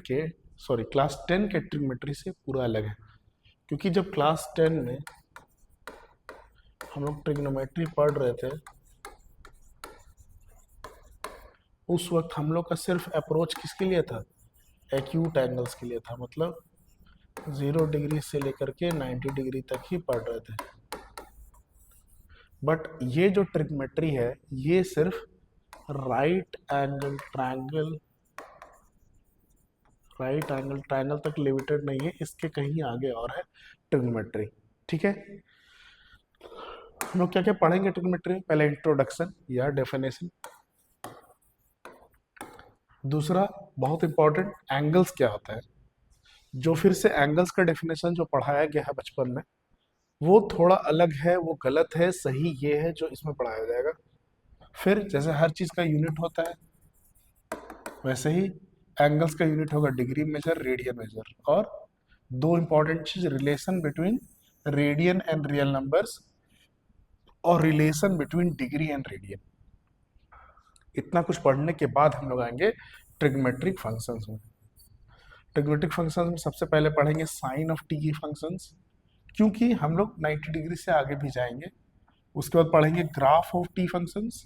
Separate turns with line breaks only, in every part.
के क्लास 10 के ट्रिग्नोमेट्री से पूरा अलग है, क्योंकि जब क्लास 10 में हम लोग ट्रिग्नोमेट्री पढ़ रहे थे उस वक्त हम लोग का सिर्फ अप्रोच किसके लिए था, एक्यूट एंगल्स के लिए था। मतलब 0 डिग्री से लेकर के 90 डिग्री तक ही पढ़ रहे थे। बट ये जो ट्रिग्नोमेट्री है ये सिर्फ राइट एंगल ट्रायंगल तक लिमिटेड नहीं है, इसके कहीं आगे और है ट्रिग्नोमेट्री। ठीक है, हम लोग क्या क्या पढ़ेंगे ट्रिग्नोमेट्री में? पहले इंट्रोडक्शन या डेफिनेशन, दूसरा बहुत इंपॉर्टेंट एंगल्स क्या होता है, जो फिर से एंगल्स का डेफिनेशन जो पढ़ाया गया है बचपन में वो थोड़ा अलग है, वो गलत है, सही ये है जो इसमें पढ़ाया जाएगा। फिर जैसे हर चीज का यूनिट होता है वैसे ही एंगल्स का यूनिट होगा डिग्री मेजर, रेडियन मेजर, और दो इंपॉर्टेंट चीज, relation between radian and real numbers और relation between degree and radian. इतना कुछ पढ़ने के बाद हम लोग आएंगे ट्रिग्नोमेट्रिक फंक्शंस में। ट्रिग्नोमेट्रिक फंक्शंस में सबसे पहले पढ़ेंगे साइन ऑफ टी की फंक्शंस, क्योंकि हम लोग 90 डिग्री से आगे भी जाएंगे। उसके बाद पढ़ेंगे ग्राफ ऑफ टी फंक्शंस,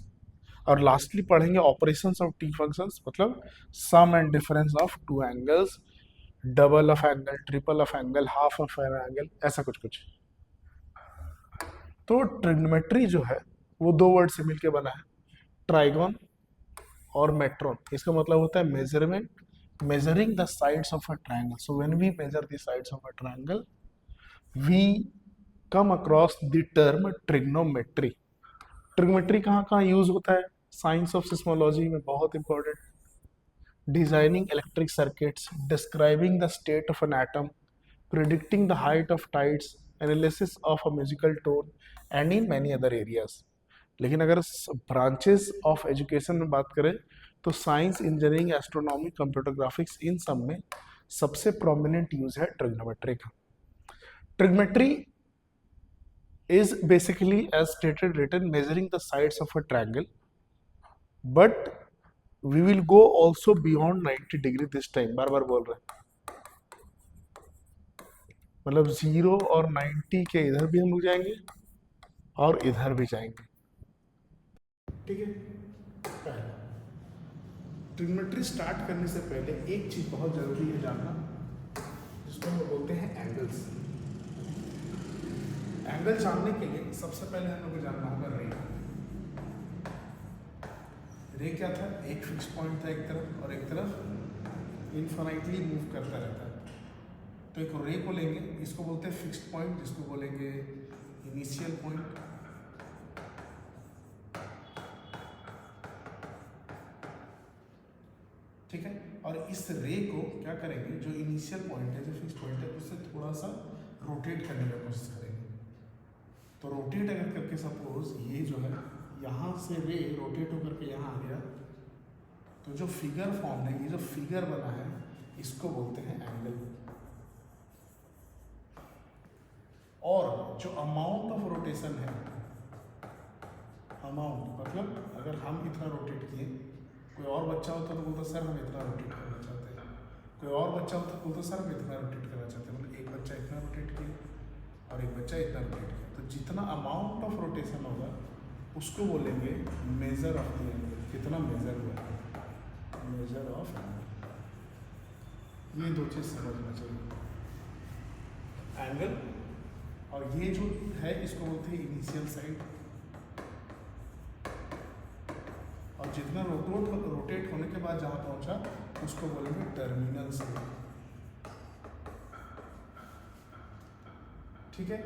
और लास्टली पढ़ेंगे ऑपरेशंस ऑफ टी फंक्शंस, मतलब sum and difference of two angles, double of angle, triple of angle, half of angle, ऐसा कुछ कुछ। तो ट्रिग्नोमेट्री जो है वो दो वर्ड से मिलकर बना है, ट्राइगोन और मेट्रोन। इसका मतलब होता है measurement, measuring the sides of a triangle. So when we measure the sides of a triangle, we come across the term trigonometry. Trigonometry कहाँ कहाँ यूज होता है? साइंस ऑफ सिस्मोलॉजी में बहुत important, designing electric circuits, describing the state of an atom, predicting the height of tides, analysis of a musical tone, and in many other areas. लेकिन अगर branches of education में बात करें तो science, engineering, astronomy, computer graphics, इन सब में सबसे प्रोमिनेंट यूज है ट्रिग्नोमेट्री का। Trigonometry is basically, as stated, written measuring the sides of a triangle, but we will go also beyond 90 degree this time। बार बार बोल रहे हैं, मतलब 0 और 90 के इधर भी हम लोग जाएंगे और इधर भी जाएंगे। ठीक है, पहला ट्रिग्नोमेट्री स्टार्ट करने से पहले एक चीज बहुत जरूरी है जानना, जिसको हम बोलते हैं एंगल्स। एंगल जानने के लिए सबसे पहले हम लोग को जानना होगा रे। रे क्या था? एक फिक्स पॉइंट था एक तरफ, और एक तरफ इनफाइनाइटली मूव करता रहता है। तो एक रे को लेंगे, इसको बोलते हैं फिक्स्ड पॉइंट, जिसको बोलेंगे इनिशियल पॉइंट। ठीक है, और इस रे को क्या करेंगे, जो इनिशियल पॉइंट है, जो फिक्स पॉइंट है, उससे थोड़ा सा रोटेट करने की कोशिश करेंगे। तो रोटेट अगर करके सपोज ये जो है यहाँ से रे रोटेट होकर के यहाँ आ गया, तो जो फिगर फॉर्म है, ये जो फिगर बना है, इसको बोलते हैं एंगल। और जो अमाउंट ऑफ रोटेशन है, अमाउंट मतलब अगर हम इतना रोटेट किए, कोई और बच्चा होता तो बोलता सर हम इतना रोटेट करना चाहते हैं, कोई और बच्चा होता तो बोलता सर हम इतना रोटेट करना चाहते हैं। मतलब एक बच्चा इतना रोटेट किया और एक बच्चा इतना रोटेट किया, तो जितना अमाउंट ऑफ रोटेशन होगा उसको बोलेंगे मेजर ऑफ द एंगल। कितना मेजर हुआ, मेजर ऑफ एंगल। ये दो चीज समझना चाहिए, एंगल और ये जो है इसको बोलते हैं इनिशियल साइड, और जितना रोटेट होने के बाद जहां पहुंचा उसको बोलेंगे टर्मिनल साइड। ठीक है,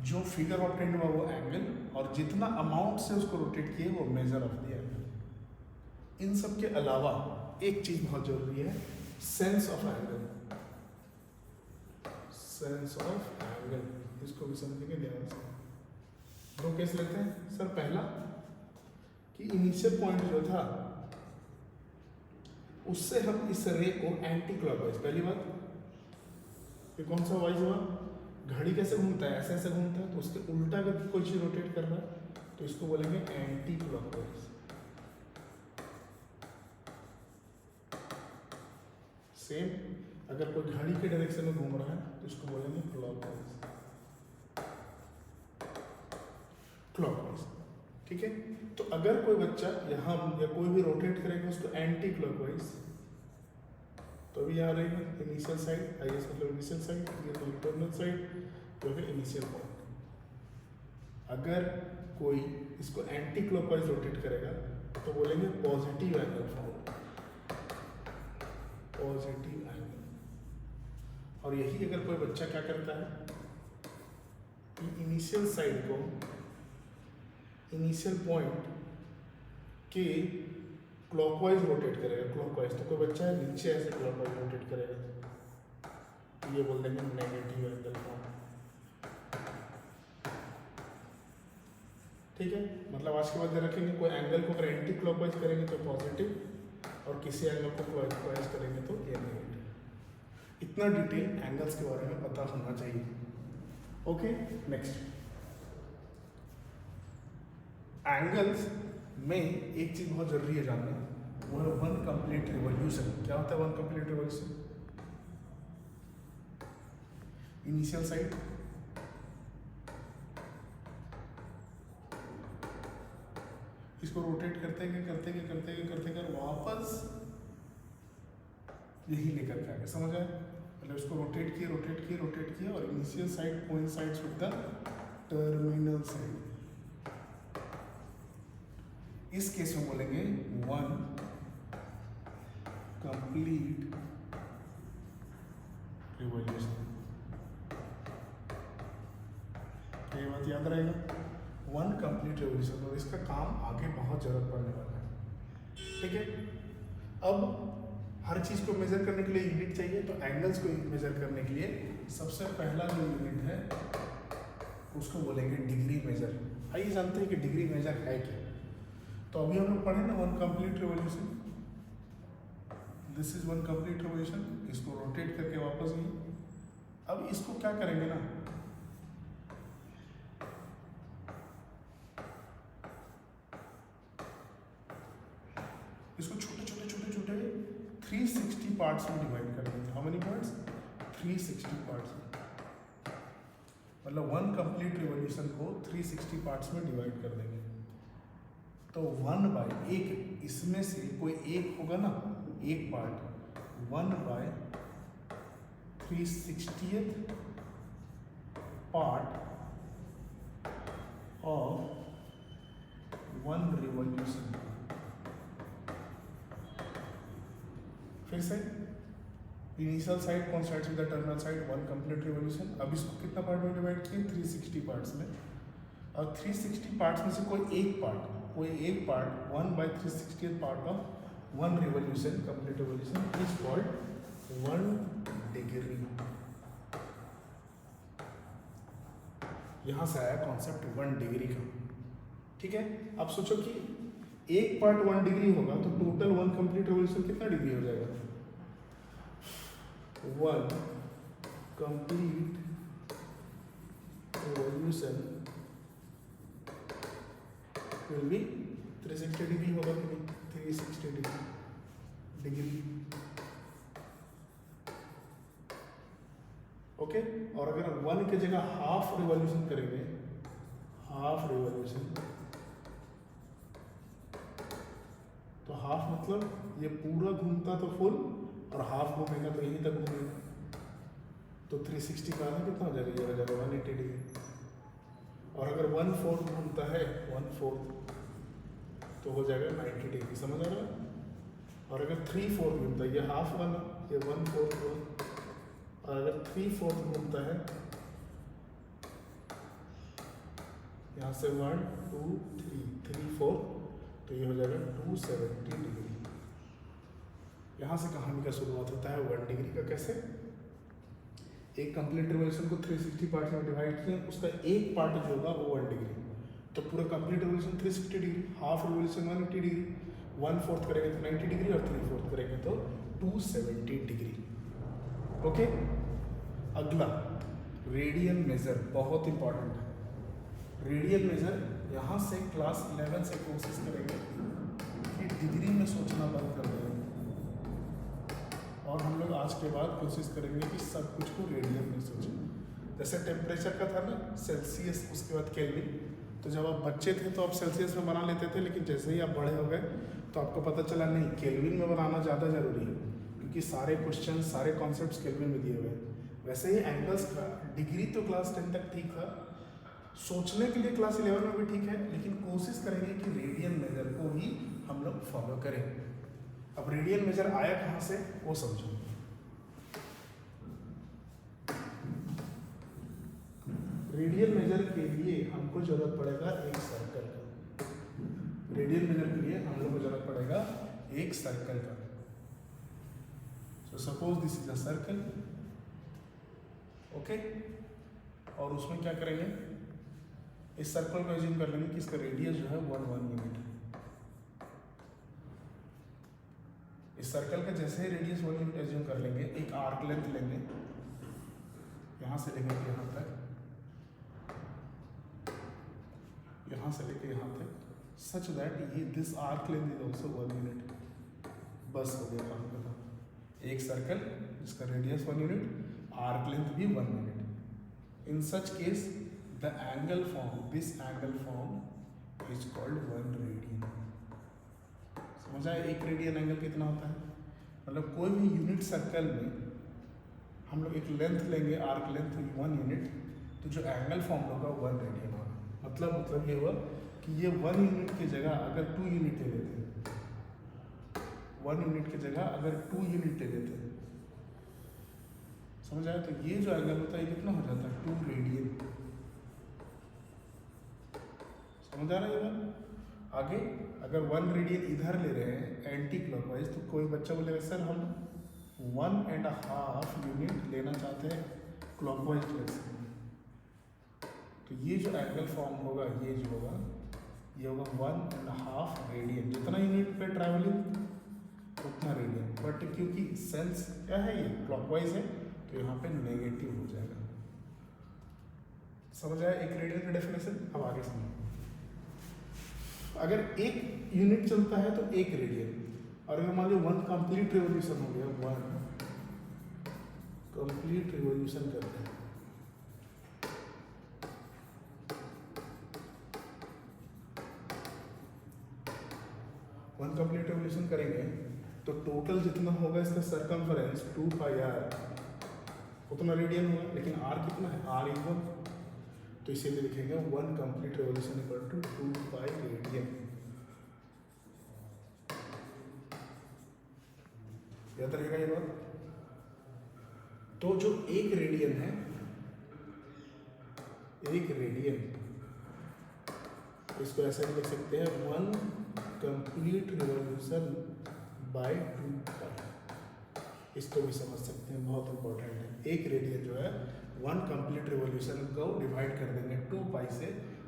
जो फिगर ऑब्टेंड हुआ वो एंगल, और जितना अमाउंट से उसको रोटेट किए वो मेजर ऑफ द एंगल। इन सब के अलावा एक चीज बहुत जरूरी है, sense of angle. Sense of angle, इसको भी समझेंगे ध्यान से। दो केस लेते हैं सर। पहला कि इनिशियल पॉइंट जो था उससे हम इस रे को एंटी क्लॉकवाइज, पहली बात ये कौन सा वाइज हुआ, घड़ी कैसे घूमता है, ऐसे ऐसे घूमता है, तो उसके उल्टा अगर कोई चीज रोटेट कर रहा है तो इसको बोलेंगे एंटी क्लॉकवाइज। सेम, अगर कोई घड़ी के डायरेक्शन में घूम रहा है तो इसको बोलेंगे क्लॉकवाइज, क्लॉकवाइज। ठीक है, तो अगर कोई बच्चा यहाँ या कोई भी रोटेट करेगा उसको एंटी क्लॉकवाइज, तो अभी यहाँ रहेगा इनिशियल साइड, आई एस मतलब इनिशियल साइड, ये तो इंटरनल साइड, तो फिर इनिशियल पॉइंट। अगर कोई इसको एंटी क्लॉकवाइज रोटेट करेगा तो बोलेंगे positive angle found, positive angle. और यही अगर कोई बच्चा क्या करता है कि इनिशियल साइड को, इनिशियल पॉइंट के क्लॉकवाइज रोटेट करेगा, क्लॉकवाइज, तो कोई बच्चा है नीचे ऐसे क्लॉकवाइज रोटेट करेगा, तो ये बोल देंगे नेगेटिव एंगल फाउंड। ठीक है, मतलब आज के बाद रखेंगे कोई एंगल को अगर एंटी क्लॉकवाइज करेंगे तो पॉजिटिव और किसी एंगल को क्लॉकवाइज करेंगे तो ये नेगेटिव। इतना डिटेल एंगल्स के बारे में पता होना चाहिए। ओके, नेक्स्ट, एंगल्स में एक चीज बहुत जरूरी है जानना, वो है वन कंप्लीट रिवॉल्यूशन। क्या होता है one complete revolution? Initial side, इसको रोटेट करते हैं वापस यही लेकर के आगे, समझ आए? मतलब इसको रोटेट किए और initial side coincides with the terminal side. इस केस में बोलेंगे वन कंप्लीट रिवॉल्यूशन। ये बात याद रहेगा, वन कंप्लीट रिवॉल्यूशन, और इसका काम आगे बहुत जरूरत पड़ने वाला है। ठीक है, अब हर चीज़ को मेजर करने के लिए यूनिट चाहिए, तो एंगल्स को मेजर करने के लिए सबसे पहला जो यूनिट है उसको बोलेंगे डिग्री मेजर। आइए जानते हैं कि डिग्री मेजर है क्या। तो अभी हम लोग पढ़े ना one complete revolution, this is one complete revolution, इसको रोटेट करके वापस गई। अब इसको क्या करेंगे ना, इसको छोटे 360 पार्ट्स में डिवाइड कर देंगे। How many parts? 360 पार्ट्स में, मतलब वन कंप्लीट रिवॉल्यूशन को 360 पार्ट्स में डिवाइड कर देंगे। तो 1/1, इसमें से कोई एक होगा ना, एक part, 1/360th part of one revolution. फिर से initial side coincides with the terminal side, one complete revolution. अब इसको कितना पार्ट में डिवाइड किए? 360 पार्ट्स में। और 360 पार्ट्स में से कोई एक part 1/360th part of one revolution, complete revolution is called 1 degree. यहां से आया कॉन्सेप्ट 1 डिग्री का। ठीक है, अब सोचो कि एक पार्ट 1 डिग्री होगा तो टोटल वन कंप्लीट रिवॉल्यूशन कितना डिग्री हो जाएगा? 1 complete revolution will be 360 degree होगा कि नहीं? 360 डिग्री। ओके, और अगर 1 की जगह हाफ रिवॉल्यूशन करेंगे, हाफ रिवॉल्यूशन, तो हाफ मतलब ये पूरा घूमता तो फुल, और हाफ घूमेगा तो यहीं तक घूमेगा, तो 360 का आधा कितना हो जाएगा? ये हो जाएगा 180 डिग्री। और अगर 1/4 घूमता है, 1/4 तो हो जाएगा 90 डिग्री। समझ आ रहा है? और अगर 3/4 घूमता है, ये हाफ 1, ये 1/4 1, और अगर 3/4 घूमता है, यहाँ से 1 2 3 3/4, तो ये हो जाएगा 270 डिग्री। यहाँ से कहानी का शुरुआत होता है 1 डिग्री का। कैसे? एक कंप्लीट रिवॉल्यूशन को 360 पार्ट में डिवाइड किया, उसका एक पार्ट जो होगा वो 1 डिग्री, तो पूरा complete revolution 360 degree, half revolution 180 degree, 1/4 करेंगे तो 90 डिग्री, और 3/4 करेंगे तो 270 डिग्री। ओके, अगला रेडियन मेजर, बहुत इंपॉर्टेंट है। रेडियन मेजर यहाँ से क्लास 11 से कोशिश करेंगे कि डिग्री में सोचना बंद कर देंगे और हम लोग आज के बाद कोशिश करेंगे कि सब कुछ को रेडियन में सोचें। जैसे टेम्परेचर का था ना सेल्सियस, उसके बाद केल्विन, तो जब आप बच्चे थे तो आप सेल्सियस में बना लेते थे, लेकिन जैसे ही आप बड़े हो गए तो आपको पता चला नहीं, केल्विन में बनाना ज़्यादा ज़रूरी है, क्योंकि सारे क्वेश्चन सारे कॉन्सेप्ट्स केल्विन में दिए हुए हैं। वैसे ही एंगल्स का डिग्री तो क्लास 10 तक ठीक था, सोचने के लिए क्लास 11 में भी ठीक है, लेकिन कोशिश करेंगे कि रेडियन मेजर को ही हम लोग फॉलो करें। अब रेडियन मेजर आया कहाँ से वो समझो। रेडियन मेजर के लिए हमको जरूरत पड़ेगा एक सर्कल का। रेडियन मेजर के लिए हम लोग को जरूरत पड़ेगा एक सर्कल का। So suppose this is a circle, okay. और उसमें क्या करेंगे, इस सर्कल को एज्यूम कर लेंगे कि इसका रेडियस जो है 1 यूनिट है। इस सर्कल का जैसे ही रेडियस 1 यूनिट एज्यूम कर लेंगे, एक आर्क लेंथ लेंगे, यहाँ से लेंगे यहाँ तक, यहाँ से लेके यहाँ तक, सच दैट ये this arc length is also 1 unit. बस हो गया काम खत्म। एक सर्कल जिसका रेडियस 1 यूनिट, आर्क लेंथ भी 1 unit. In such case the angle form, this angle form is called 1 radian. समझ आया एक रेडियन एंगल कितना होता है? मतलब कोई भी यूनिट सर्कल में हम लोग एक लेंथ लेंगे, आर्क लेंथ 1 यूनिट, तो जो एंगल फॉर्म होगा 1 रेडियन होगा। मतलब ये हुआ कि ये 1 यूनिट की जगह अगर 2 यूनिट ले लेते हैं, 1 यूनिट की जगह अगर 2 यूनिट ले लेते हैं, समझ आया? तो ये जो एंगल होता है ये कितना हो जाता है? 2 रेडियन। समझ आ रहा है ये बात? आगे अगर 1 रेडियन इधर ले रहे हैं एंटी क्लॉकवाइज, तो कोई बच्चा बोलेगा सर हम 1.5 यूनिट लेना चाहते हैं क्लॉकवाइज डायरेक्शन में, तो ये जो एंगल फॉर्म होगा, ये जो होगा, ये होगा 1.5 रेडियन। जितना यूनिट पे ट्रैवलिंग उतना रेडियन, बट क्योंकि सेंस क्या है, ये क्लॉकवाइज है, तो यहाँ पे नेगेटिव हो जाएगा। समझ आया एक रेडियन का डेफिनेशन? अब आगे समझो। अगर एक यूनिट चलता है तो 1 रेडियन, और अगर मान लो 1 कंप्लीट रिवोल्यूशन हो गया, 1 कंप्लीट रिवोल्यूशन करते हैं, वन कंप्लीट रिवोल्यूशन करेंगे तो टोटल जितना होगा इसका सरकमफरेंस 2πr, उतना रेडियन होगा। लेकिन r कितना है? r = 1, तो इसीलिए लिखेंगे 1 complete revolution equal to 2π radian. याद रहेगा ये बात? तो जो 1 रेडियन है, 1 रेडियन, इसको ऐसे लिख सकते हैं 1 कंप्लीट रिवोल्यूशन बाय 2π। इसको भी समझ सकते हैं, बहुत इंपॉर्टेंट है। 1 रेडियन जो है 1 कंप्लीट रिवोल्यूशन को डिवाइड कर देंगे 2π से,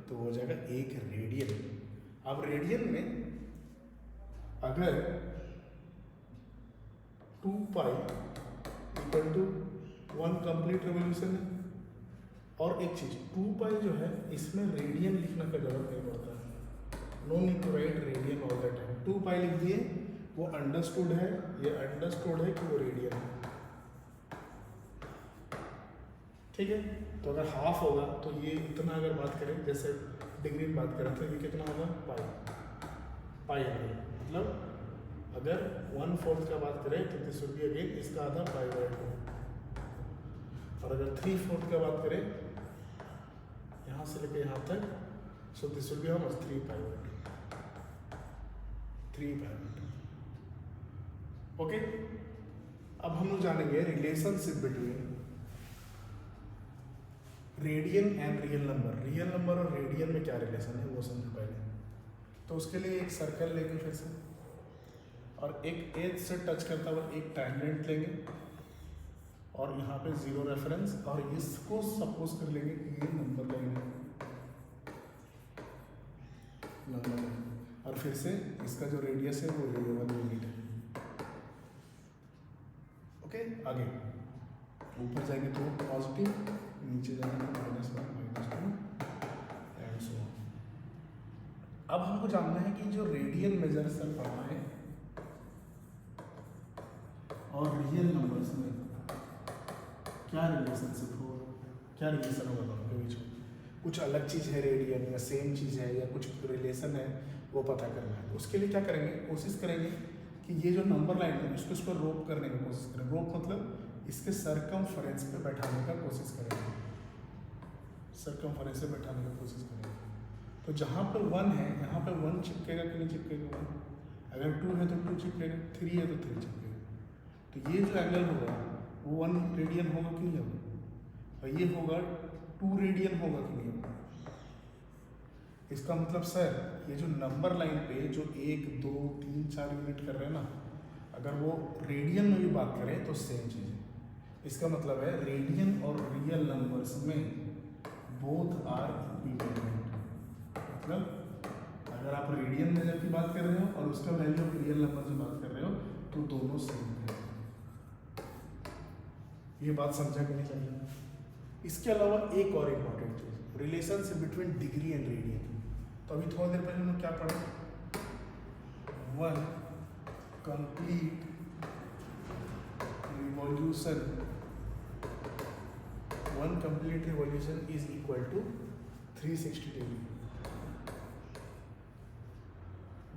तो हो जाएगा 1 रेडियन। अब रेडियन में अगर 2π इक्वल टू 1 कंप्लीट रिवोल्यूशन है, और एक चीज 2π जो है इसमें रेडियन लिखने का जरूरत नहीं पड़ता है, no need to write radian all the time. 2π लिख दिए, वो अंडरस्टूड है, ये अंडरस्टूड है कि वो रेडियन है, ठीक है। तो अगर हाफ होगा तो ये इतना, अगर बात करें जैसे डिग्री में बात करें तो ये कितना होगा? पाई एंगल। मतलब अगर 1/4 का बात करें तो दिस विल बी अगेन इसका आधा π/2, और अगर 3/4 का बात करें यहाँ से लेकर यहाँ तक, so this will be how much? 3π/2। Okay. अब हम लोग जानेंगे relationship between radian and real number. Real number और रेडियन में क्या रिलेशन है वो समझो पहले। तो उसके लिए एक सर्कल लेंगे फिर से, और एक एज से टच करता हुआ एक टैंजेंट लेंगे, और यहाँ पे 0 रेफरेंस, और इसको सपोज कर लेंगे कि ये नंबर लेंगे, और फिर से इसका जो रेडियस है वो 1 यूनिट है। ओके, आगे ऊपर जाएंगे तो पॉजिटिव, नीचे जाएंगे तो -1 -2 एंड सो ऑन। अब हमको जानना है कि जो रेडियन मेजर से पढ़ा है और रियल नंबर्स में क्या रिलेशनशिप हो, क्या रिलेशन होगा दोनों के बीच में, कुछ अलग चीज़ है रेडियन या सेम चीज़ है या कुछ रिलेशन है, वो पता करना है। तो उसके लिए क्या करेंगे, कोशिश करेंगे कि ये जो नंबर लाइन है इसको इस पर रोप करने की कोशिश करें। रोप मतलब इसके सरकमफरेंस पे बैठाने का कोशिश करेंगे, सरकमफरेंस से बैठाने की कोशिश करेंगे। तो जहाँ पे 1 है यहाँ पे 1 चिपकेगा कि नहीं चिपकेगा 1, अगर 2 है तो 2 चिपकेगा, 3 है तो 3 चिपकेगा। तो ये जो एंगल होगा वो 1 रेडियन होगा कि नहीं होगा, और ये होगा 2 रेडियन होगा कि नहीं होगा। इसका मतलब सर ये जो नंबर लाइन पे जो 1 2 3 4 यूनिट कर रहे हैं ना, अगर वो रेडियन में भी बात करें तो सेम चीज़ है। इसका मतलब है रेडियन और रियल नंबर्स में बोथ आर इक्विवेलेंट। मतलब अगर आप रेडियन मेजर की बात कर रहे हो और उसका वैल्यू रियल नंबर से बात कर रहे हो तो दोनों सेम है। ये बात समझा कि नहीं समझा। इसके अलावा एक और इम्पॉर्टेंट चीज, relationship between degree and radian. तो अभी थोड़ी देर पहले हमने क्या पढ़ा, one complete revolution, one complete revolution is equal to 360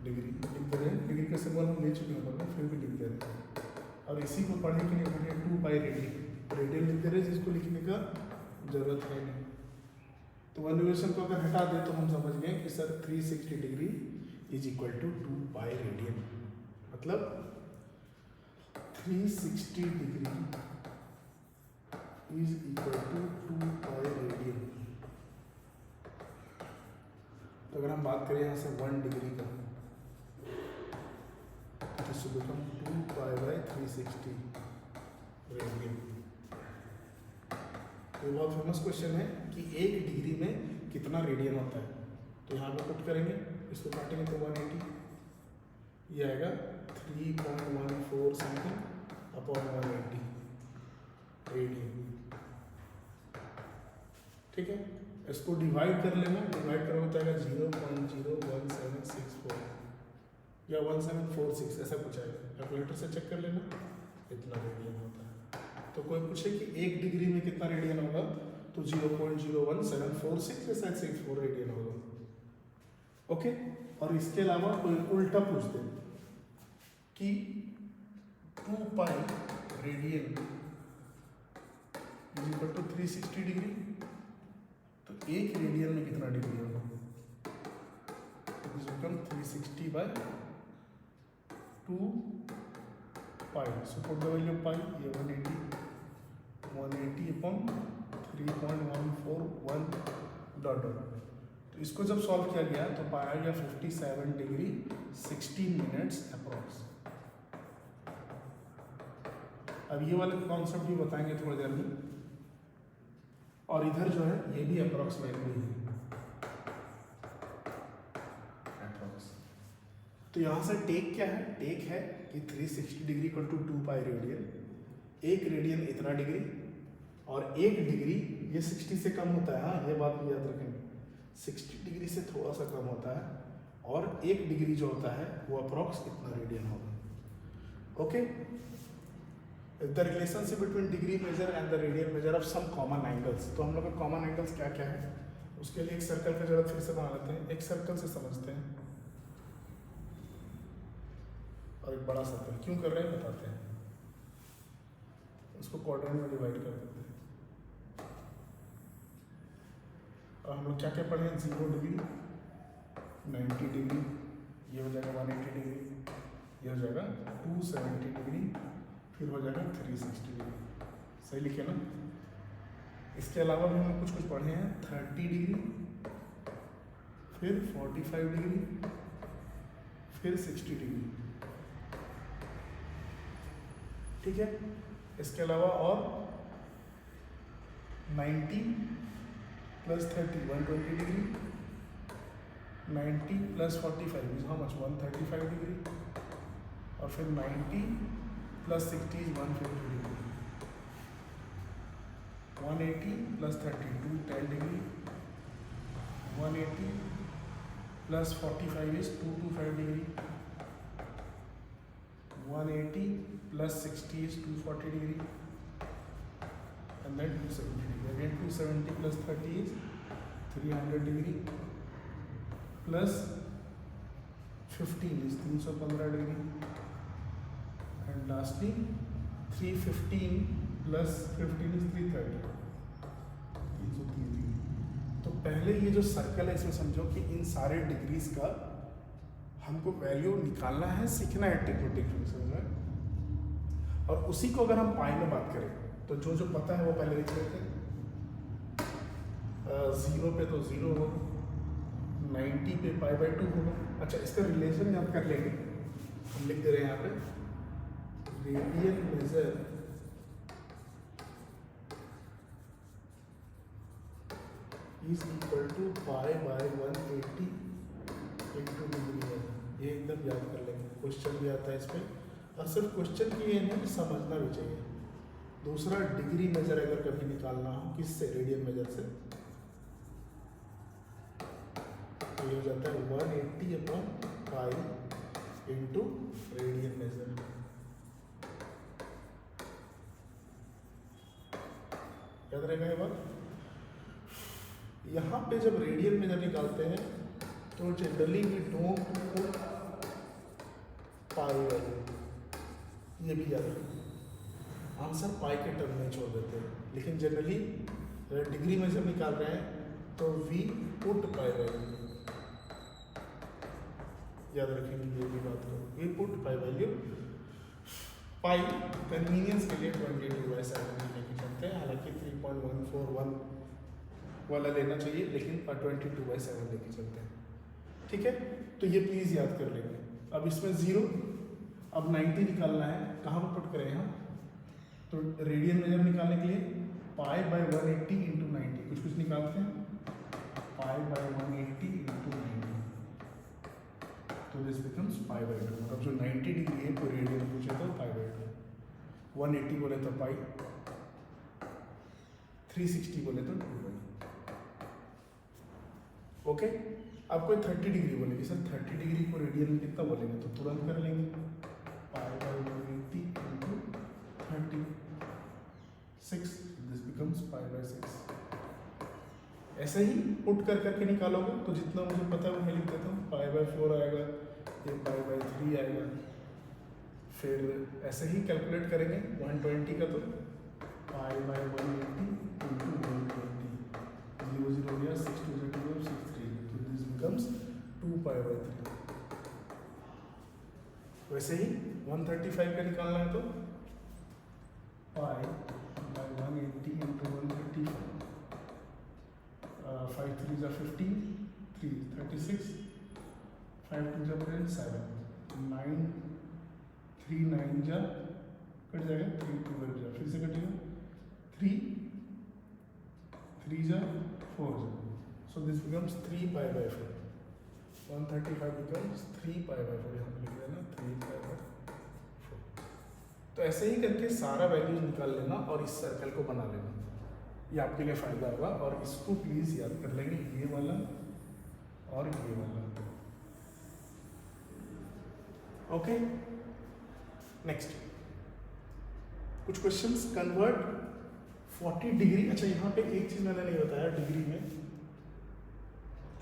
degree लिख रहे हैं। डिग्री का सिंबल हम ले चुके हैं फिर भी लिख दे रहे हैं। और इसी को पढ़े कि नहीं पढ़े, 2 पाई रेडियन लिख दे रहे हैं जिसको लिखने का जरूरत है नहीं। तो वन रिवॉल्यूशन को अगर हटा दे तो हम समझ गए कि sir 360 degree is equal to 2 pi radian. मतलब 360 degree is equal to 2 pi radian. तो अगर हम बात करें यहाँ से 1 डिग्री का, तो बिकम 2 पाई बाई 360 रेडियन। ये बहुत फेमस क्वेश्चन है कि 1 डिग्री में कितना रेडियन होता है। तो यहाँ पे पुट करेंगे, इसको काटेंगे तो 180, ये आएगा 3.14 समथिंग अपॉन 180 रेडियन। ठीक है, इसको डिवाइड कर लेना, डिवाइड करोगे तो आएगा 0.01764 या 1746 ऐसा कुछ आएगा। कैलकुलेटर से चेक कर लेना, इतना रेडियन होता है। तो कोई पूछे कि 1 डिग्री में कितना रेडियन होगा तो 0.01746 या 64 रेडियन होगा। ओके, और इसके अलावा कोई उल्टा पूछ दे कि 2 pi radian is equal to 360 degree, तो 1 रेडियन में कितना डिग्री होगा, is equal 360 by 2 pi. So put the value pi, ये 180 अपॉन 3.141 डॉट डॉट। तो इसको जब सॉल्व किया गया तो पाया गया 57 डिग्री 16 मिनट्स अप्रॉक्स। अब ये वाले कॉन्सेप्ट भी बताएंगे थोड़ी देर में। और इधर जो है ये भी अप्रॉक्सीमेटली है, अप्रॉक्स। तो यहाँ से टेक क्या है, टेक है कि 360 degree equal to 2 pi radian. 1 radian इतना डिग्री, और 1 डिग्री ये 60 से कम होता है। हाँ, ये बात भी याद रखेंगे, 60 डिग्री से थोड़ा सा कम होता है, और 1 डिग्री जो होता है वो अप्रॉक्स इतना रेडियन होगा। Okay, the relationship between degree measure and the radian measure of some common angles. तो हम लोग का कॉमन एंगल्स क्या क्या है, उसके लिए एक सर्कल की जरूरत फिर से बना लेते हैं। एक सर्कल से समझते हैं और एक बड़ा सर्कल क्यों कर रहे हैं बताते हैं। उसको क्वाड्रेंट में डिवाइड कर देते हैं। और हम लोग क्या क्या पढ़े, 0 डिग्री, 90 डिग्री, ये हो जाएगा 180 डिग्री, ये हो जाएगा 270 डिग्री, फिर हो जाएगा 360 डिग्री। सही लिखे ना। इसके अलावा भी हम कुछ कुछ पढ़े हैं, 30 डिग्री, फिर 45 डिग्री, फिर 60 डिग्री। ठीक है, इसके अलावा और 90 plus 30 120 degree, 90 plus 45 is how much 135 degree, और फिर 90 plus 60 is 150 degree, 180 plus 32 10 degree, 180 plus 45 is 225 degree, 180 plus 60 is 240 degree, and then 270 degree. Again 270 plus 30 is 300 degree, plus 15 is 315 degree, and lastly 315 plus 15 is 330, 330 degree. तो पहले ये जो circle है इसमें समझो कि इन सारे डिग्रीज का हमको वैल्यू निकालना है, सीखना है ट्रिग्नोमेट्रिक फंक्शन में, और उसी को अगर हम पाई में बात करें तो जो जो पता है वो पहले लिख लेते हैं। 0 पे तो 0 होगा, 90 पे π/2 होगा। अच्छा, इसका रिलेशन याद कर लेंगे, हम लिख दे रहे हैं यहाँ पे radial measure is equal to π/180 into degree. ये एकदम याद कर लेंगे, क्वेश्चन भी आता है इस पर, और सिर्फ क्वेश्चन की ये है कि समझना भी चाहिए। दूसरा, डिग्री मेजर अगर कभी निकालना हो किससे, रेडियन मेजर से, तो ये हो जाता है 180/π इंटू रेडियन मेजर। याद रहेगा ये बात। यहाँ पे जब रेडियन मेजर निकालते हैं तो generally we don't put pi value, ये भी याद रखें, आंसर पाई के टर्म में छोड़ देते हैं, लेकिन जनरली डिग्री मेजर निकाल रहे हैं तो वी पुट पाई वैल्यू, याद रखेंगे ये भी बात को, we put pi value. Pi convenience के लिए 22/7 लेके चलते हैं, हालांकि 3.141 वाला लेना चाहिए, लेकिन 22/7 लेके चलते हैं, ठीक है। तो ये प्लीज़ याद कर लेंगे। अब इसमें 0, अब 90 निकालना है, कहाँ पर पुट करें हम, तो रेडियन मेजर निकालने के लिए π/180 इंटू 90, कुछ कुछ निकालते हैं, π/180 इंटू 90, तो दिस बिकम्स π/2। अब जो 90 डिग्री है तो रेडियन पूछे तो π/2, 180 बोले तो पाई, 360 बोले तो 2। ओके, अब कोई 30 डिग्री बोलेगी, सर 30 डिग्री को रेडियन में कितना बोलेंगे, तो तुरंत कर लेंगे, π/180 इंटू 36, दिस बिकम्स π/6। ऐसे ही पुट कर करके निकालोगे तो जितना मुझे पता है वो मैं लिख देता हूँ, π/4 आएगा, ये π/3 आएगा, फिर ऐसे ही कैलकुलेट करेंगे 120 का, तो π/180 इंटू 120, 0 0 हो गया, 6 2 0 2 6 3, तो दिस बिकम्स 2π/3। वैसे ही 135 का निकालना है तो π/180 इंटू 135, 5 3 जा 15, 3 36, 5 2 जा 7, 9 3 9 जा कट जाएगा, 3 2 कट जाएगा, फिर से कटेगा, 3 3 जा 4 जा, सो दिस बिकम्स 3π/4, 135 बिकम्स 3π/4, यहाँ पे लिख देना 3π/4। तो ऐसे ही करके सारा वैल्यूज निकाल लेना और इस सर्कल को बना लेना, ये आपके लिए फ़ायदा होगा। और इसको प्लीज़ याद कर लेंगे, ये वाला और ये वाला। ओके, नेक्स्ट कुछ क्वेश्चंस। Convert 40 degree. अच्छा, यहाँ पे एक चीज़ मैंने नहीं बताया डिग्री में,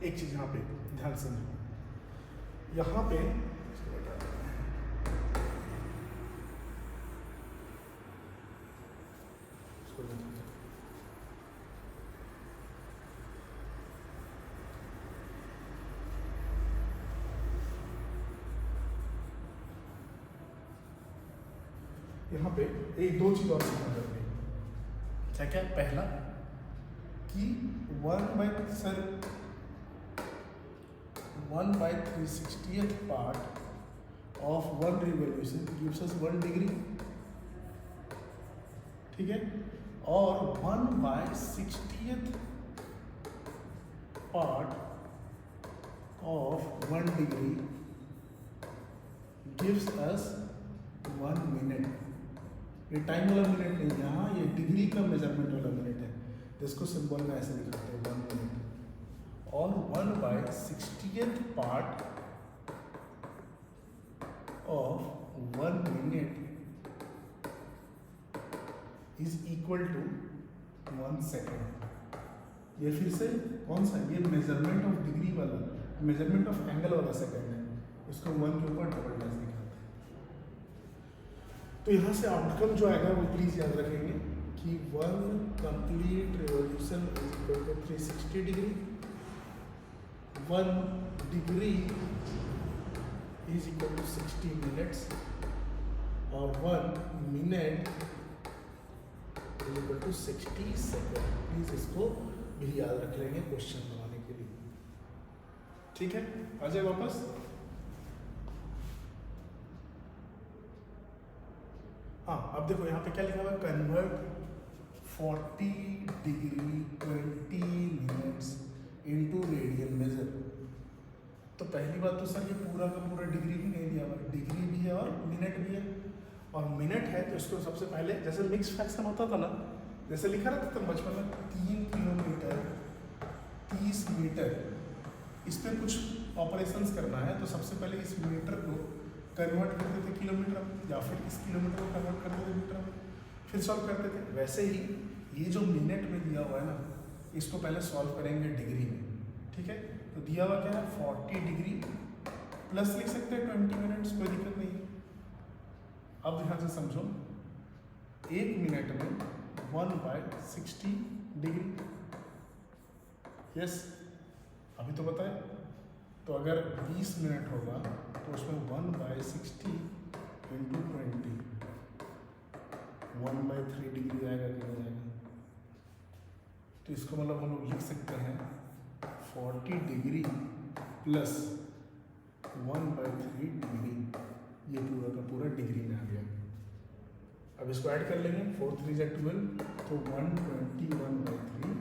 एक चीज़ यहाँ पे ध्यान से, यहाँ पे यहाँ पे एक दो चीज़ और सीखना चाहते हैं। क्या क्या? पहला कि 1/360th part of 1 revolution gives us 1 degree, ठीक है, और 1/60th part of 1 degree gives us 1 minute. ये टाइम वाला मिनट नहीं, यहाँ ये डिग्री का मेजरमेंट वाला मिनट है, जिसको सिंबल में ऐसे लिखाते हैं 1 मिनट। और 1/60th part of 1 minute is equal to 1 second. ये फिर से कौन सा, ये मेजरमेंट ऑफ डिग्री वाला, मेजरमेंट ऑफ एंगल वाला सेकेंड है, इसको 1 के ऊपर डबल डैश दिखाते हैं। तो यहाँ से आउटकम जो आएगा वो प्लीज याद रखेंगे कि 1 complete revolution is equal to 360 degree, 1 degree is equal to 60 minutes, और 1 minute is equal to 60 second. Please इसको भी याद रख लेंगे क्वेश्चन बनाने के लिए। ठीक है, आ जाए वापस। हाँ, अब देखो यहाँ पे क्या लिखा हुआ है, convert 40 degree 20 minutes into radian major. तो पहली बात तो सर ये पूरा का पूरा डिग्री भी नहीं दिया हुआ, डिग्री भी है और मिनट भी है। और मिनट है तो इसको सबसे पहले जैसे मिक्स फ्रैक्शन होता था ना, जैसे लिखा रहता था बचपन में 3 किलोमीटर 30 मीटर, इस पर कुछ ऑपरेशंस करना है तो सबसे पहले इस मीटर को कन्वर्ट करते थे किलोमीटर में, या फिर इस किलोमीटर को कन्वर्ट करते थे मीटर में, फिर सॉल्व करते थे। वैसे ही ये जो मिनट में दिया हुआ है ना, इसको पहले सॉल्व करेंगे डिग्री में। ठीक है, तो दिया हुआ क्या है 40 डिग्री प्लस लिख सकते हैं 20 मिनट्स, कोई दिक्कत नहीं है। अब ध्यान से समझो, 1 मिनट में 1/60 डिग्री, यस अभी तो बताए। तो अगर 20 मिनट होगा तो उसमें 1/60 इंटू 20 1/3 डिग्री आएगा कि नहीं आएगा। तो इसको मतलब हम लोग लिख सकते हैं 40 डिग्री प्लस 1/3 डिग्री, ये पूरा का पूरा डिग्री में आ गया। अब इसको ऐड कर लेंगे, 4 3 जा 12, तो 121/3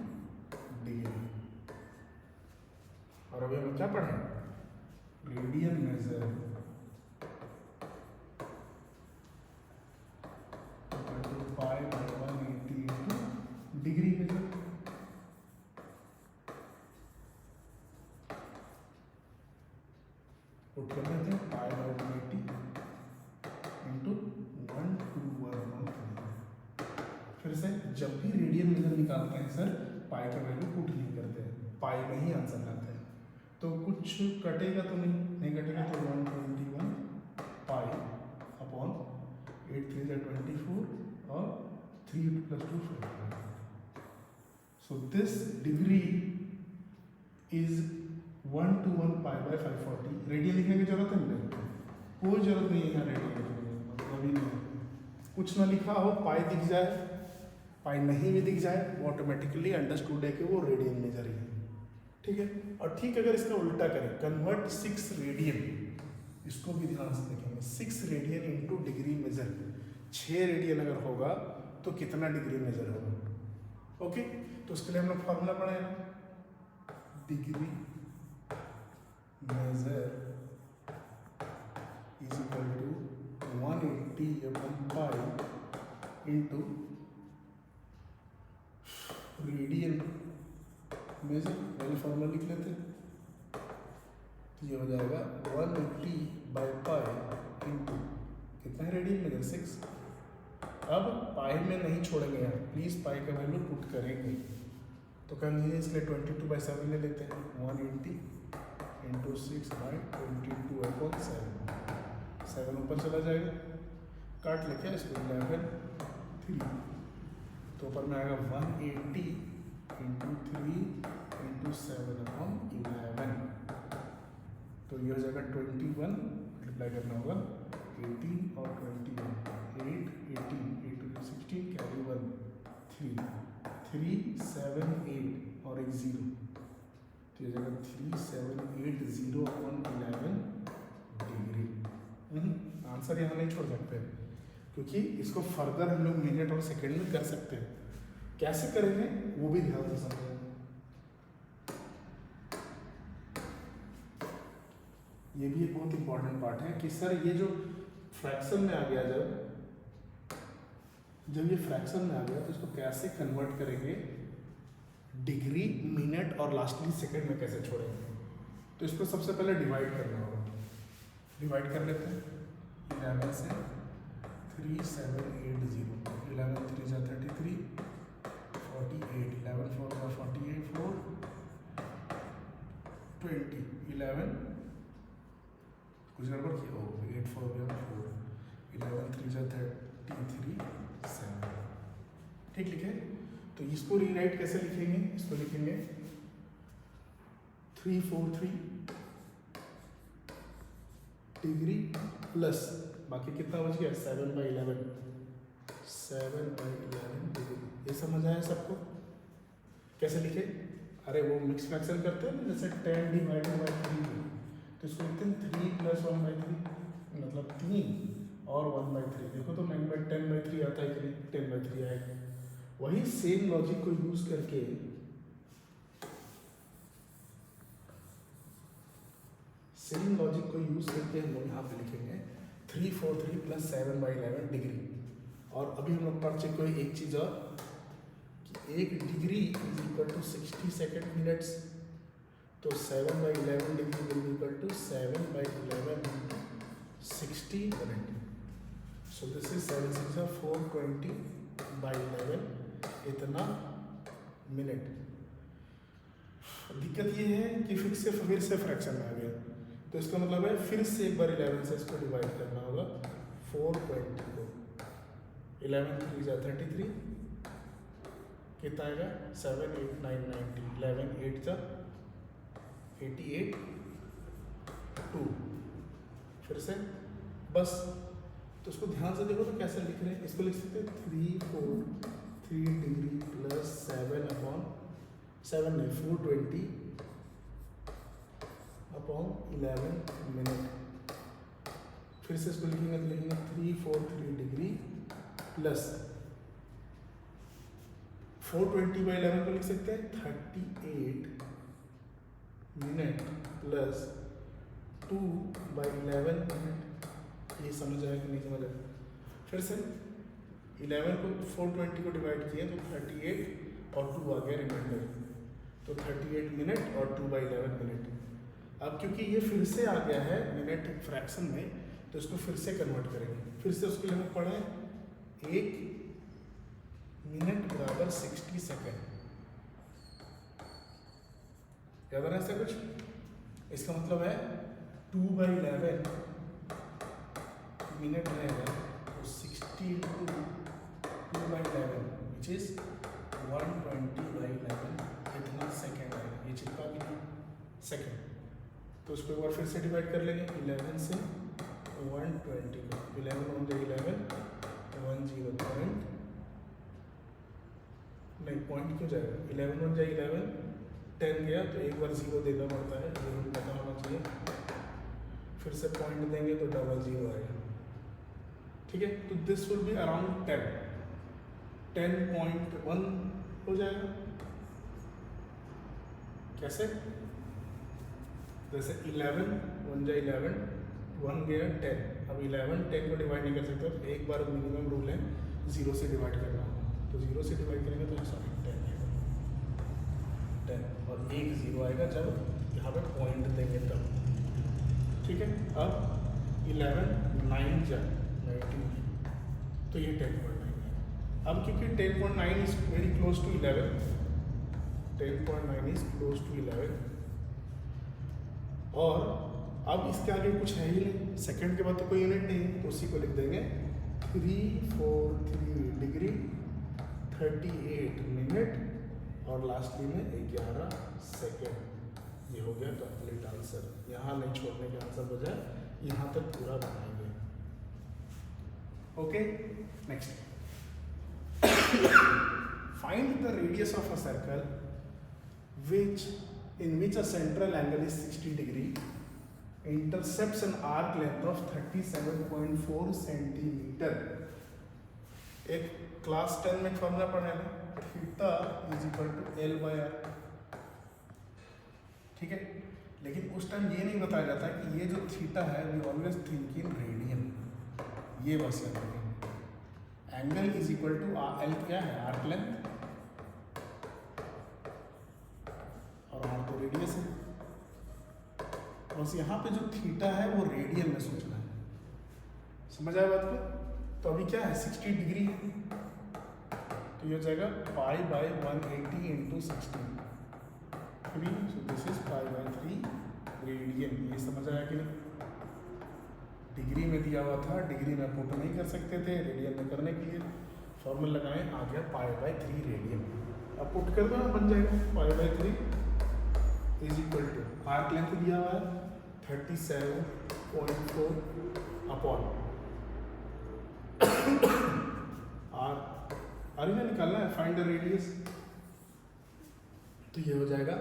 डिग्री। और अभी हम क्या पढ़ें, radian measure pi by 180 into degree measure. Put कर देते हैं पाई बाय 180 इंटू 121/3। फिर से जब भी रेडियन मेजर निकालते हैं सर, पाई का वैल्यू पुट नहीं करते हैं, पाई में ही आंसर लाते हैं। तो कुछ कटेगा तो नहीं कटेगा, तो 121 पाई अपॉन 8 3 जा 24 और 3 + 2 4। So this degree is 121 pi by 540। Radian लिखने की जरूरत है नहीं, कोई जरूरत नहीं है यहाँ रेडियन लिखने की, मतलब अभी नहीं, कुछ ना लिखा हो, पाई दिख जाए, पाई नहीं भी दिख जाए, वो ऑटोमेटिकली अंडरस्टूड है कि वो रेडियन मेजर ही है। ठीक है, और ठीक अगर इसका उल्टा करें, कन्वर्ट 6 रेडियन, इसको भी ध्यान से देखेंगे, 6 radian into degree measure. 6 radian अगर होगा तो कितना डिग्री मेजर होगा। ओके, तो उसके लिए हम लोग फॉर्मूला पढ़ेंगे, degree measure is equal to 180/पाई इंटू रेडियन मेजर। पहले फॉर्मूला लिख लेते हैं, तो ये हो जाएगा 180/पाई इंटू कितना है रेडियन मेजर 6। अब पाई में नहीं छोड़ेंगे यार, प्लीज़ पाई का वैल्यू पुट करेंगे, तो करेंगे इसलिए 22/7 ले लेते हैं। 180 इंटू 6/22/7, 7 ऊपर चला जाएगा, काट लेके इसको 11 3, तो ऊपर में आएगा 180 इंटू 3 इंटू 7/11, तो ये हो जाएगा 21, मल्टीप्लाई करना होगा 18 और 21, 8 18 8 to 16 कैरी 1 3 3 7 8 और एक 0, तो ये हो जाएगा 3780/11 डिग्री। आंसर यहाँ नहीं छोड़ सकते क्योंकि इसको फर्दर हम लोग मिनट और सेकंड में कर सकते हैं। कैसे करेंगे वो भी ध्यान से समझें। ये भी एक बहुत इंपॉर्टेंट पार्ट है कि सर ये जो फ्रैक्शन में आ गया, जब ये फ्रैक्शन में आ गया तो इसको कैसे कन्वर्ट करेंगे डिग्री, मिनट और लास्टली सेकंड में कैसे छोड़ेंगे। तो इसको सबसे पहले डिवाइड करना होगा, डिवाइड कर लेते हैं 11 से 3780, 11 3 जा 33, 48, 11 4 जा 48, 4 20, 11 कुछ गड़बड़ किया हो, 8 4 गया 4, 11 3 जा 33, 7। ठीक लिखे। तो इसको रीराइट कैसे लिखेंगे? इसको लिखेंगे 343 डिग्री प्लस बाकी कितना बच गया 7/11, 7/11 डिग्री। ये समझ आया सबको? कैसे लिखे? अरे वो मिक्स फ्रैक्शन करते हैं ना, जैसे 10 डिवाइडेड बाई 3, तो इसको लिखते हैं 3 + 1/3, मतलब 3 और 1/3। देखो तो 9/10/3 आता है कि नहीं? 10/3 आएगा। वही सेम लॉजिक को यूज करके हम लोग यहाँ पे लिखेंगे 343 + 7/11 डिग्री। और अभी हम लोग पढ़ चुके हैं एक चीज़ और कि 1 डिग्री = 60 सेकेंड मिनट्स। तो 7/11 degree = 7/11 60 minute. So this is 7 6 420/11 इतना मिनट। दिक्कत ये है कि फिर से फ्रैक्शन में आ गया, तो इसका मतलब है फिर से एक बार 11 से इसको डिवाइड करना होगा। 420 को 11 3 जा 33, कितना आएगा 7 8 9 90, 11 8 जा 88, 2 फिर से बस। तो इसको ध्यान से देखो तो कैसे लिख रहे हैं। इसको लिख सकते हैं 343 डिग्री प्लस 420 अपॉन 11 मिनट। फिर से इसको लिखेंगे तो लिखेंगे 343 डिग्री प्लस 420/11 को लिख सकते हैं 38 मिनट प्लस 2/11 मिनट। ये समझ आया कि नहीं समझ आया? फिर से 11 को 420 को डिवाइड किया तो 38 और 2 आ गया रिमाइंडर, तो 38 मिनट और 2/11 मिनट। अब क्योंकि ये फिर से आ गया है मिनट फ्रैक्शन में, तो इसको फिर से कन्वर्ट करेंगे। फिर से उसके लिए हम पढ़े 1 मिनट = 60 सेकेंड। याद आ रहा है ऐसा कुछ? इसका मतलब है 2/11 मिनट रहेगा, तो 60 × 2/11 विच इज 120/11 इतना सेकेंड आएगा। ये चिपका भी नहीं सेकेंड। तो उसको एक बार फिर से डिवाइड कर लेंगे 11 से 120 को। 11 1 जा 11, 10 पॉइंट नहीं, पॉइंट क्यों जाएगा? 11 1 जा 11, 10 गया तो एक बार 0 देना पड़ता है, 0 पता होना चाहिए। फिर से पॉइंट देंगे तो 00 आएगा। ठीक है, तो दिस विल बी अराउंड 10.1 हो जाएगा। कैसे? जैसे 11 1 जा 11, 1 गया 10। अब 11 10 को डिवाइड नहीं कर सकते, तो एक बार मिनिमम रूल है 0 से डिवाइड करना होगा। तो 0 से डिवाइड करेंगे तो सॉरी 10 आएगा, 10 और एक 0 आएगा जब यहाँ पे पॉइंट देंगे तब। ठीक है, अब 11 9 जा 19, तो ये 10.9 है। अब क्योंकि 10.9 is very close to 11, 10.9 is close to 11, और अब इसके आगे कुछ है ही नहीं, सेकंड के बाद तो कोई यूनिट नहीं, तो उसी को लिख देंगे 343 डिग्री 38 मिनट और लास्टली में 11 सेकेंड। ये हो गया कंप्लीट आंसर। यहाँ नहीं छोड़ने के आंसर बजाय यहाँ तक पूरा बनाएंगे। Okay, next. Find the radius of a circle in which a central angle is 60 degree, intercepts an arc length of 37.4 centimeter. एक क्लास 10 में फॉर्मूला पढ़ा है, थीटा = L/R। ठीक है, लेकिन उस टाइम ये नहीं बताया जाता कि ये जो थीटा है we always think in radian. ये बस याद रखें। एंगल = L क्या है? आर्क लेंथ, और R तो रेडियस है। बस यहाँ पे जो थीटा है वो रेडियन में सोचना है। समझ आया बात को? तो अभी क्या है 60 डिग्री है, तो ये हो जाएगा pi by 180 into 60 3, so this is pi by 3 radian. ये समझ आया कि नहीं? डिग्री में दिया हुआ था, डिग्री में पुट नहीं कर सकते थे, रेडियन में करने के लिए फॉर्मूला लगाएं, आ गया पाई बाय 3 रेडियन। अब पुट कर दो, बन जाएगा pi by 3 is equal to arc length दिया हुआ है 37.4 अपॉन आर में निकालना है, फाइंड द रेडियस, तो ये हो जाएगा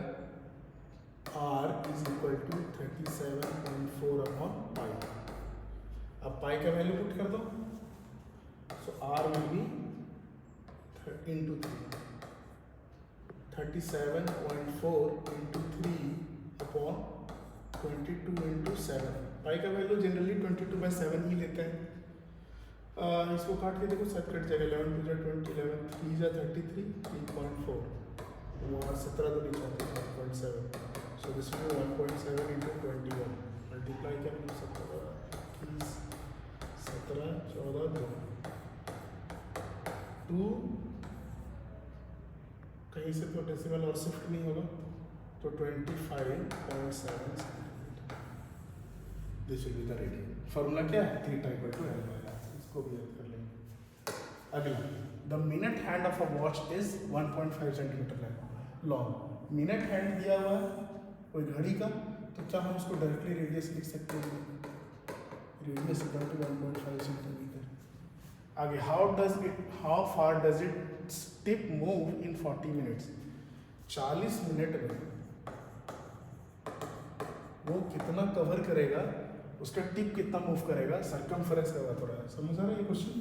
r is equal to 37.4 upon pi. अब पाई का वैल्यू पुट कर दो, so r will be into 3 37.4 into 3 upon 22 into 7। Pi का वैल्यू जनरली 22/7 ही लेते हैं। इसको काट के देखो, सब कट जाएगा, 11 2 20 11 3 जा 33 3.4 वहाँ 17 2 34 1.7, सो दिस विल 1.7 इंटू 21 मल्टीप्लाई कर लो 17 17 14 2 कहीं से तो डेसिमल और शिफ्ट नहीं होगा, तो 25.7 this will be the radian. Formula क्या है? Theta equal to L by R, इसको भी याद कर लेंगे। अगला, the minute hand of a watch is 1.5 centimetre long. Minute hand दिया हुआ है कोई घड़ी का, तो क्या हम उसको डायरेक्टली रेडियस लिख सकते हैं? Radius equal to 1.5 centimetre. आगे, how far does it tip move in 40 minutes. 40 minute में वो कितना कवर करेगा, उसका टिप कितना मूव करेगा, सर्कमफरेंस का बात हो रहा है। समझ आ रहा है ये क्वेश्चन?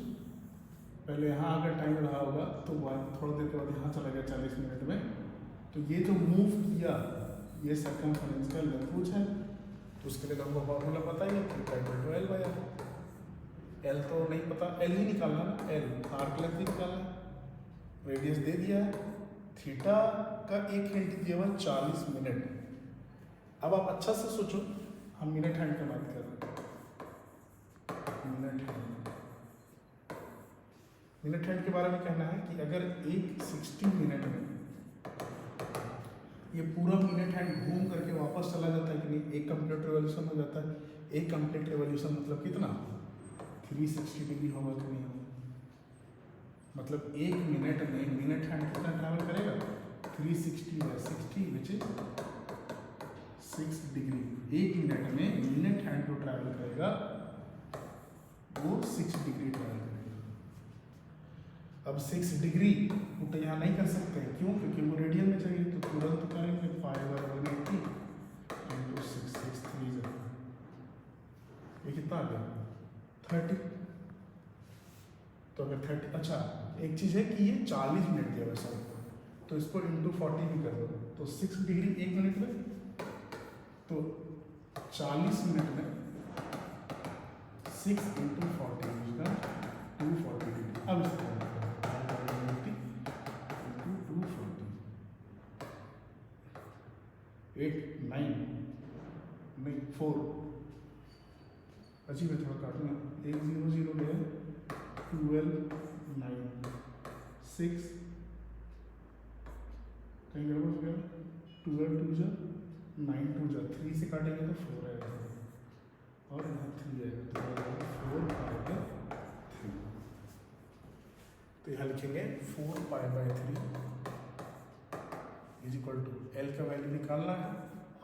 पहले यहाँ अगर टाइम रहा होगा तो थोड़ी देर के बाद यहाँ चला गया 40 मिनट में, तो ये जो मूव किया ये सर्कमफरेंस का लेंथ पूछा है, तो उसके लिए हमको फॉर्मूला पता ही है, theta equal to L by R. L तो नहीं पता, एल ही निकालना ना, एल आर्क लेंथ ही निकालना, रेडियस दे दिया है, थीटा का एक हिंट दिया हुआ 40 मिनट। अब आप अच्छा से सोचो, हम मिनट हैंड की बात कर रहे हैं। मिनट हैंड के बारे में कहना है कि अगर एक 60 मिनट में ये पूरा मिनट हैंड घूम करके वापस चला जाता है कि नहीं, एक कंप्लीट रिवॉल्यूशन हो जाता है। एक कंप्लीट रिवॉल्यूशन मतलब कितना? 360 डिग्री होगा कि नहीं होगा? मतलब एक मिनट में मिनट हैंड कितना ट्रैवल करेगा? 360/60 विच इज 6 डिग्री। एक मिनट में मिनट हैंड जो ट्रैवल करेगा वो 6 डिग्री ट्रैवल करेगा। अब 6 डिग्री तो यहाँ नहीं कर सकते हैं, क्यों? क्योंकि वो रेडियन में चाहिए, तो तुरंत करेंगे 5/180 इंटू 6 ये कितना आ गया? 30। तो अगर 30, अच्छा एक चीज़ है कि ये 40 मिनट दिया वैसा, तो इसको इंटू 40 भी कर दो, तो 6 डिग्री एक मिनट में, तो 40 मिनट में 6 इंटू 40 का 240 डिग्री। अब इसको 8 9 नहीं 4 अजीब है, थोड़ा काटना, 1 0 0 गया, 12 9 6 कहीं गड़बड़ हो गया, 12 2 जा 9 2 जा 3 से काटेंगे तो 4 आएगा और यहाँ 3 आएगा, तो 4 पाई बाय 3। तो यहाँ लिखेंगे 4 pi by 3 is equal to L का वैल्यू निकालना है,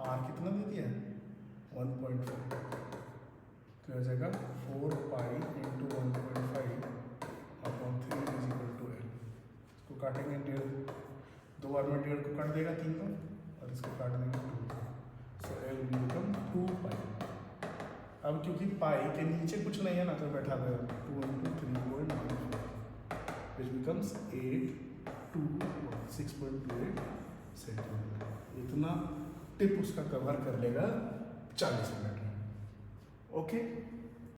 आर कितना दे दिया है 1.5, तो हो जाएगा 4 pi into 1.5 upon 3 is equal to L. इसको काटेंगे 1.5, 2 बार में 1.5 को काट देगा 3 को, और इसको काट देंगे 2, सो एल विल बिकम 2 पाई। अब क्योंकि पाई के नीचे कुछ नहीं है ना, तो बैठा देगा 2 इंटू 3.14 विच बिकम्स 8 2 6.28 सेंटीमीटर। इतना टिप उसका कवर कर लेगा 40 मिनट में। ओके।